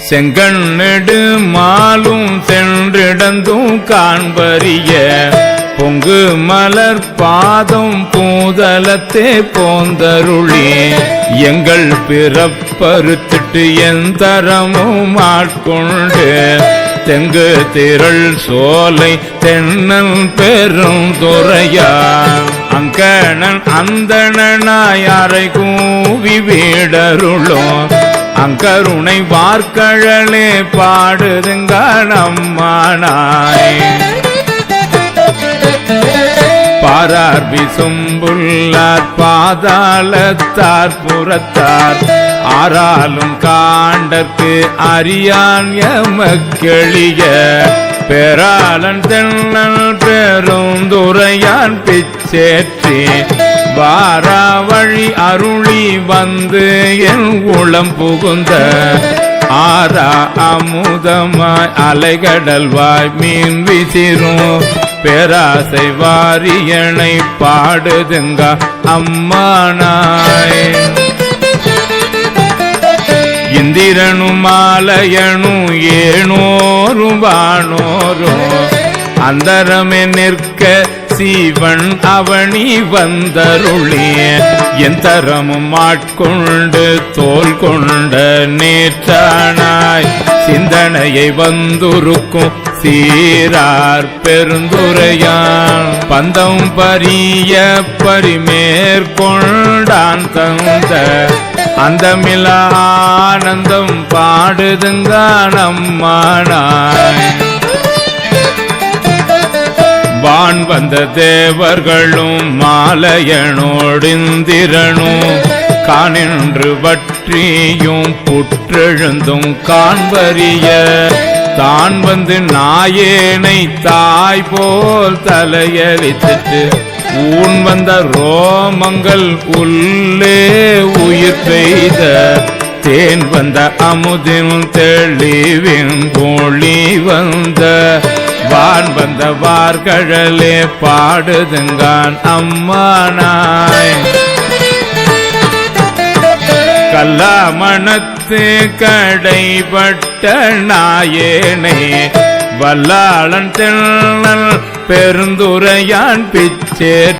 செங்கண்ணெடு மாலும் சென்றிடந்தும் காண்பறிய பொங்கு மலர் பாதம் பூதலத்தே போந்தருளே எங்கள் பிறப்பறுத்திட்டு எந்தரமும் ஆட்கொண்டு தெங்கு திரள் சோலை தென்னன் பெரும் துறையா அங்கணன் அந்தணனாய் அறை கூவி வீடருளும் அங்கருணை வார்கழலே பாடுதுங்க நம்மானாய் பாரார் விசும்புள்ளார் பாதாளத்தார் புறத்தார் ஆறாலும் காண்டற்கு அறியான் எமக்கெளிய பெறாளன் தென்னல் பெருந்துரையான் பிச்சேற்றி வாரா வழி அருளி வந்து என் உளம் புகுந்த ஆரா அமுதமாய் அலைகடல்வாய் மீன் விசிறும் பேராசை வாரியனை பாடுதுங்க அம்மானாய் இந்திரனும் மாலையனும் ஏனோரும் வானோரும் அந்தரமே நிற்க சீவன் அவனி வந்தருளே எந்தரமும் ஆட்கொண்டு தோல் கொண்ட நேற்றானாய் சிந்தனையை வந்துருக்கும் சீரார் பெருந்துரையான் பந்தம் பரிய பரிமேற்கொண்டான் தந்த அந்தமில ஆனந்தம் பாடுதுங்க நம்மானாய் வான் வந்த தேவர்களும் மாலையனோடிந்திரனும் காணின்று வற்றியும் புற்றெழுந்தும் காண்பறிய தான் வந்து நாயேனை தாய் போல் தலையளித்துட்டு ஊன் வந்த ரோமங்கள் உள்ளே உயிர் பெய்த தேன் வந்த அமுதின் தெளிவின் பொழி வந்த வான் வந்த வார்கழலே பாடுதுங்கான் அம்மானாய் கல்லாமணத்து கடைபட்ட நாயேனை வல்லாளன் தென்னல் பெருந்துரையான் பிச்சே